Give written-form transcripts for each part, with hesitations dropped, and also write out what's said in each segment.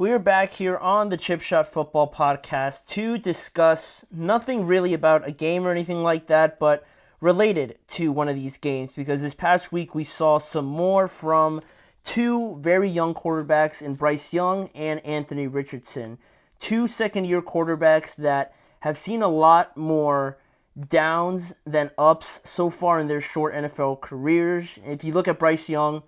We are back here on the Chip Shot Football Podcast to discuss nothing really about a game or anything like that, but related to one of these games, because this past week we saw some more from two very young quarterbacks in Bryce Young and Anthony Richardson. Two second-year quarterbacks that have seen a lot more downs than ups so far in their short NFL careers. If you look at Bryce Young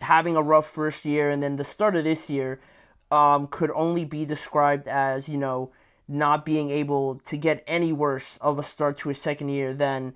having a rough first year, and then the start of this year could only be described as, not being able to get any worse of a start to his second year than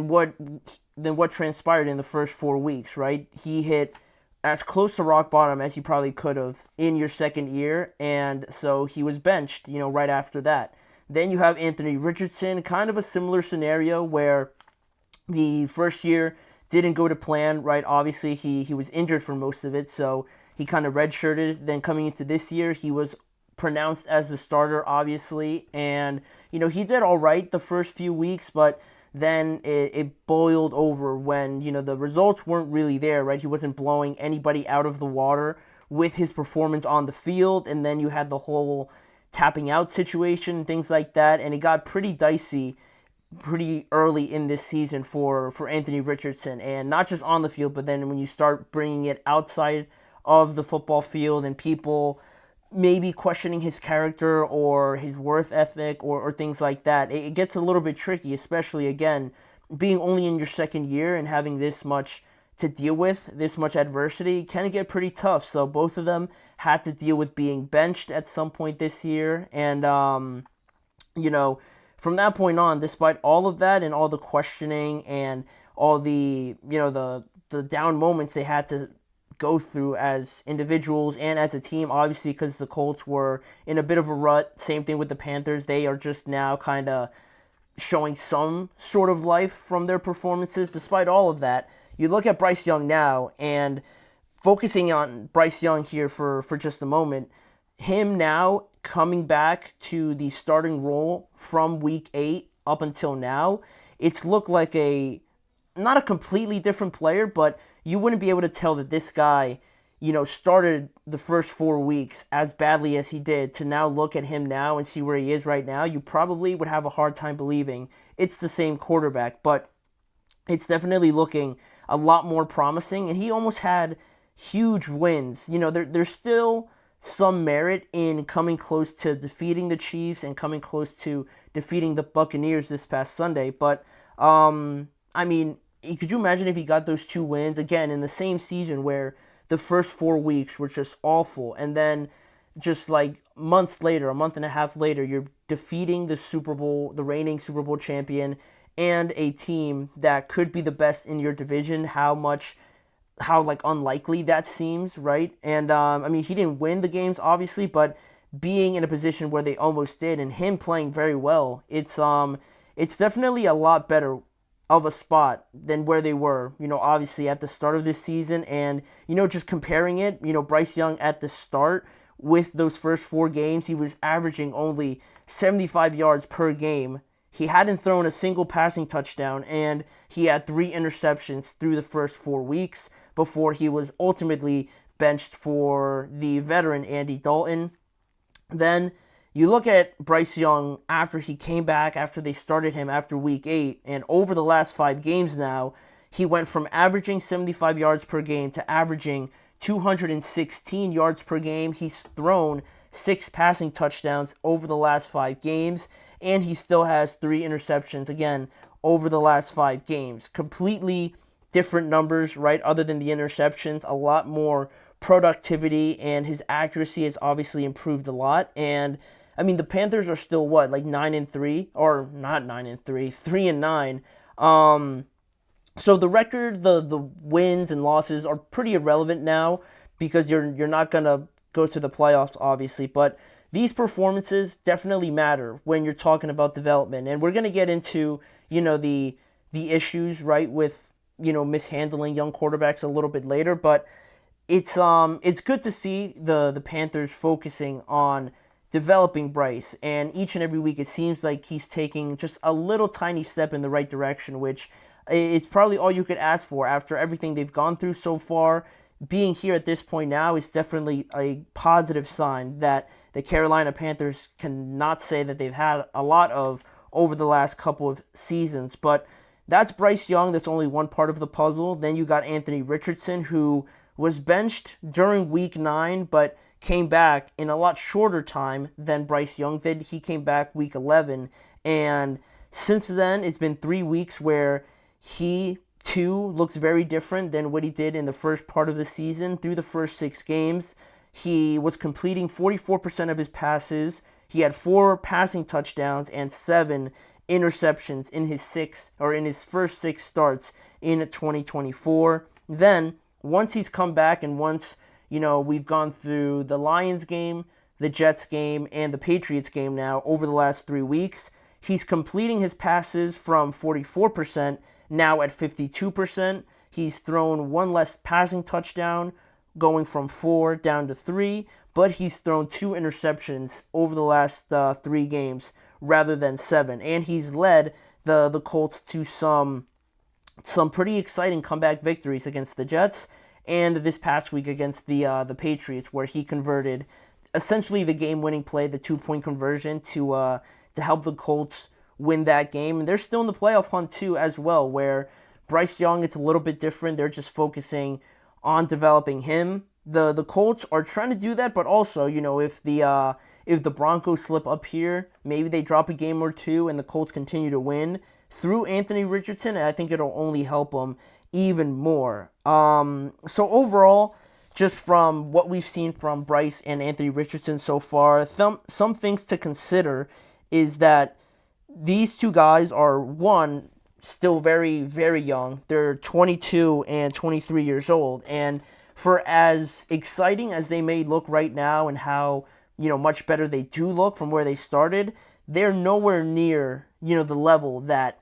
what transpired in the first 4 weeks, right? He hit as close to rock bottom as he probably could have in your second year, and so he was benched, right after that. Then you have Anthony Richardson, kind of a similar scenario where the first year didn't go to plan, right? Obviously, he was injured for most of it, so he kind of redshirted. Then coming into this year, he was pronounced as the starter, obviously, and, he did all right the first few weeks, but then it boiled over when, the results weren't really there, right? He wasn't blowing anybody out of the water with his performance on the field, and then you had the whole tapping out situation, things like that, and it got pretty dicey pretty early in this season for Anthony Richardson, and not just on the field, but then when you start bringing it outside of the football field and people maybe questioning his character or his worth ethic or things like that, it gets a little bit tricky, especially, again, being only in your second year and having this much to deal with, this much adversity, can get pretty tough. So both of them had to deal with being benched at some point this year. And, from that point on, despite all of that and all the questioning and all the, the down moments they had to go through as individuals and as a team, obviously, because the Colts were in a bit of a rut. Same thing with the Panthers. They are just now kind of showing some sort of life from their performances. Despite all of that, you look at Bryce Young now, and focusing on Bryce Young here for just a moment, him now coming back to the starting role from week 8 up until now, it's looked like not a completely different player, but you wouldn't be able to tell that this guy, started the first 4 weeks as badly as he did, to now look at him now and see where he is right now. You probably would have a hard time believing it's the same quarterback, but it's definitely looking a lot more promising, and he almost had huge wins. There's still some merit in coming close to defeating the Chiefs and coming close to defeating the Buccaneers this past Sunday, but, could you imagine if he got those 2 wins, again, in the same season where the first 4 weeks were just awful, and then just like months later, a month and a half later, you're defeating the reigning Super Bowl champion, and a team that could be the best in your division, how unlikely that seems, right? And, he didn't win the games, obviously, but being in a position where they almost did, and him playing very well, it's definitely a lot better of a spot than where they were, obviously at the start of this season. And, just comparing it, Bryce Young at the start with those first 4 games, he was averaging only 75 yards per game. He hadn't thrown a single passing touchdown, and he had 3 interceptions through the first 4 weeks before he was ultimately benched for the veteran Andy Dalton. Then you look at Bryce Young after he came back, after they started him after week 8, and over the last 5 games now, he went from averaging 75 yards per game to averaging 216 yards per game. He's thrown 6 passing touchdowns over the last 5 games, and he still has 3 interceptions, again, over the last 5 games. Completely different numbers, right, other than the interceptions. A lot more productivity, and his accuracy has obviously improved a lot. And, the Panthers are still, 9-3? Or not 9-3, 3-9. So the record, the wins and losses are pretty irrelevant now, because you're not going to go to the playoffs, obviously, but these performances definitely matter when you're talking about development. And we're going to get into, the issues, right, with, mishandling young quarterbacks a little bit later, but it's good to see the Panthers focusing on developing Bryce, and each and every week it seems like he's taking just a little tiny step in the right direction, which is probably all you could ask for after everything they've gone through so far. being here at this point now is definitely a positive sign that the Carolina Panthers cannot say that they've had a lot of over the last couple of seasons. But that's Bryce Young. That's only one part of the puzzle. Then you got Anthony Richardson, who was benched during week 9, but came back in a lot shorter time than Bryce Young did. He came back week 11. And since then, it's been 3 weeks where he too looks very different than what he did in the first part of the season. Through the first 6 games, he was completing 44% of his passes. He had 4 passing touchdowns and 7 interceptions in his first 6 starts in 2024. Then, once he's come back and once, we've gone through the Lions game, the Jets game, and the Patriots game now over the last 3 weeks, he's completing his passes from 44% now at 52%. He's thrown 1 less passing touchdown, going from 4 down to 3, but he's thrown 2 interceptions over the last 3 games rather than 7. And he's led the Colts to some pretty exciting comeback victories against the Jets and this past week against the Patriots, where he converted essentially the game-winning play, the 2-point conversion, to help the Colts win that game. And they're still in the playoff hunt too as well, where Bryce Young, it's a little bit different. They're just focusing on developing him. The Colts are trying to do that, but also, if the Broncos slip up here, maybe they drop a game or 2 and the Colts continue to win through Anthony Richardson, I think it'll only help them even more. So overall, just from what we've seen from Bryce and Anthony Richardson so far, some things to consider is that these 2 guys are, one, still very, very young. They're 22 and 23 years old. And for as exciting as they may look right now and how, much better they do look from where they started, they're nowhere near, the level that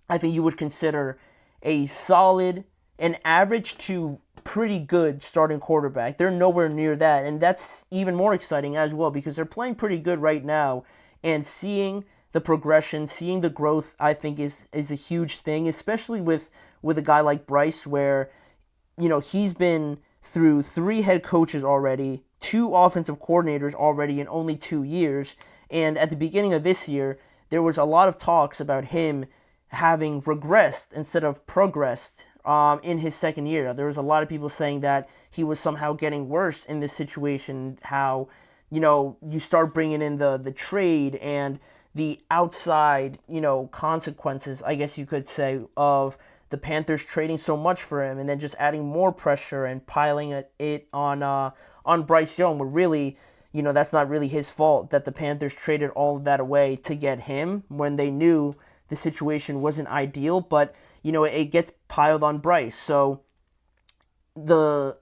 I think you would consider a solid, an average to pretty good starting quarterback. They're nowhere near that. And that's even more exciting as well because they're playing pretty good right now. And seeing the progression, seeing the growth, I think is a huge thing, especially with a guy like Bryce, where, he's been through 3 head coaches already, 2 offensive coordinators already in only 2 years. And at the beginning of this year, there was a lot of talks about him having regressed instead of progressed in his second year. There was a lot of people saying that he was somehow getting worse in this situation, how, you start bringing in the trade and the outside, consequences, I guess you could say, of the Panthers trading so much for him and then just adding more pressure and piling it on Bryce Young, where really, that's not really his fault that the Panthers traded all of that away to get him when they knew the situation wasn't ideal, but, it gets piled on Bryce. So the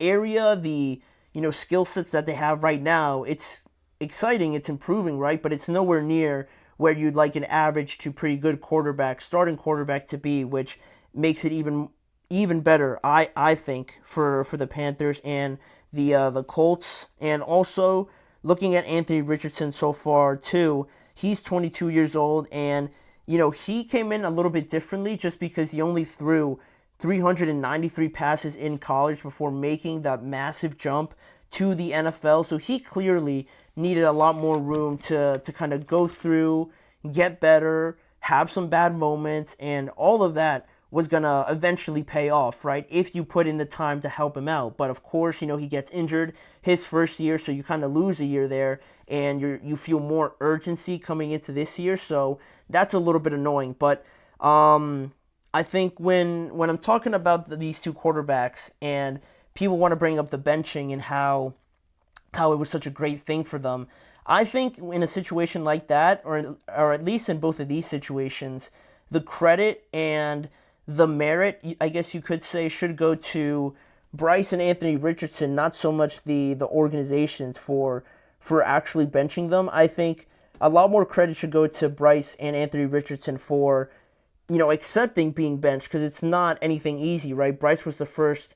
area, the, skill sets that they have right now, it's exciting, it's improving, right? But it's nowhere near where you'd like an average to pretty good quarterback, starting quarterback to be, which makes it even better, I think, for the Panthers and the Colts. And also looking at Anthony Richardson so far too, he's 22 years old, and he came in a little bit differently just because he only threw 393 passes in college before making that massive jump to the NFL. So he clearly needed a lot more room to kind of go through, get better, have some bad moments, and all of that was going to eventually pay off, right, if you put in the time to help him out. But of course, he gets injured his first year, so you kind of lose a year there, and you feel more urgency coming into this year, so that's a little bit annoying. But I think when I'm talking about these 2 quarterbacks and people want to bring up the benching and how it was such a great thing for them, I think in a situation like that, or at least in both of these situations, the credit and the merit, I guess you could say, should go to Bryce and Anthony Richardson, not so much the organizations for actually benching them. I think a lot more credit should go to Bryce and Anthony Richardson for, accepting being benched, because it's not anything easy, right? Bryce was the first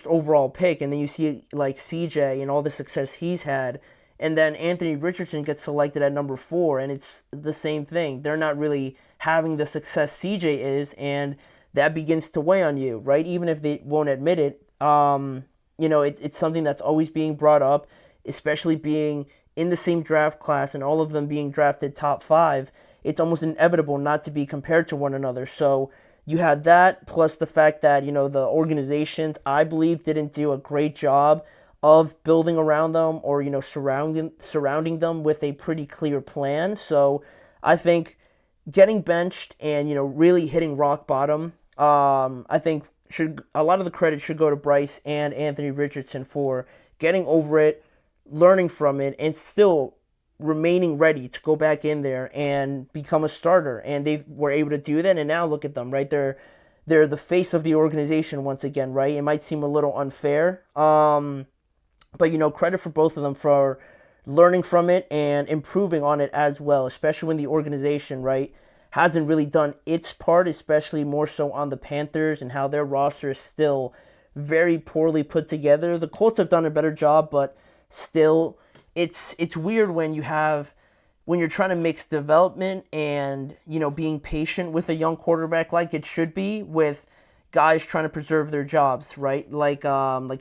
overall pick, and then you see like CJ and all the success he's had, and then Anthony Richardson gets selected at number 4, and it's the same thing. They're not really having the success CJ is, and that begins to weigh on you, right? Even if they won't admit it, It's something that's always being brought up, especially being in the same draft class and all of them being drafted top five. It's almost inevitable not to be compared to one another. So you had that, plus the fact that, the organizations, I believe, didn't do a great job of building around them or, surrounding them with a pretty clear plan. So I think getting benched and, really hitting rock bottom, I think should a lot of the credit should go to Bryce and Anthony Richardson for getting over it, learning from it, and still remaining ready to go back in there and become a starter. And they were able to do that. And now look at them, right? They're the face of the organization once again, right? It might seem a little unfair, but credit for both of them for learning from it and improving on it as well, especially when the organization, right, hasn't really done its part, especially more so on the Panthers and how their roster is still very poorly put together. The Colts have done a better job, but still, it's weird when you're trying to mix development and being patient with a young quarterback like it should be with guys trying to preserve their jobs, right? Like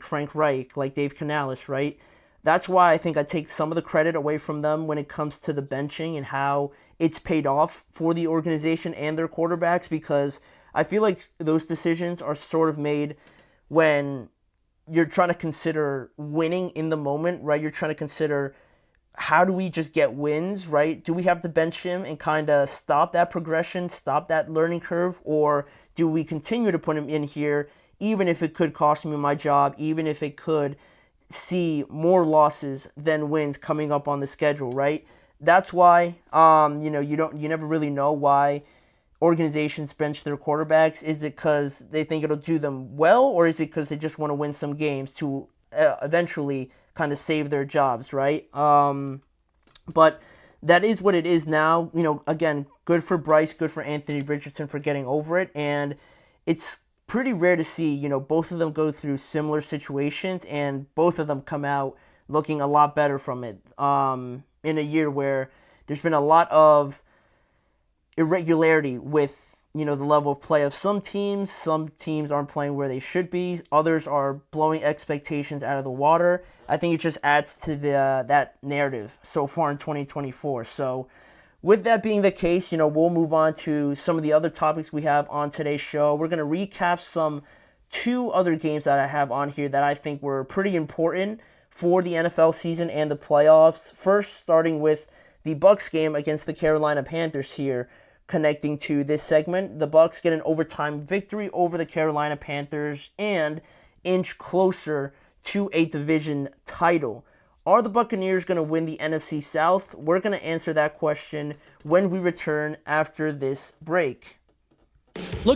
Frank Reich, like Dave Canales, right? That's why I think I take some of the credit away from them when it comes to the benching and how it's paid off for the organization and their quarterbacks, because I feel like those decisions are sort of made when you're trying to consider winning in the moment, right? You're trying to consider, how do we just get wins, right? Do we have to bench him and kind of stop that progression, stop that learning curve, or do we continue to put him in here even if it could cost me my job, even if it could see more losses than wins coming up on the schedule, right? That's why you never really know why organizations bench their quarterbacks. Is it because they think it'll do them well, or is it because they just want to win some games to eventually kind of save their jobs, right? But that is what it is now. Again, good for Bryce, good for Anthony Richardson for getting over it, and it's pretty rare to see, both of them go through similar situations and both of them come out looking a lot better from it. In a year where there's been a lot of irregularity with the level of play of some teams. Some teams aren't playing where they should be. Others are blowing expectations out of the water. I think it just adds to that narrative so far in 2024. So with that being the case, we'll move on to some of the other topics we have on today's show. We're going to recap two other games that I have on here that I think were pretty important for the NFL season and the playoffs. First, starting with the Bucs game against the Carolina Panthers here, connecting to this segment. The Bucs get an overtime victory over the Carolina Panthers and inch closer to a division title. Are the Buccaneers going to win the NFC South? We're going to answer that question when we return after this break. Look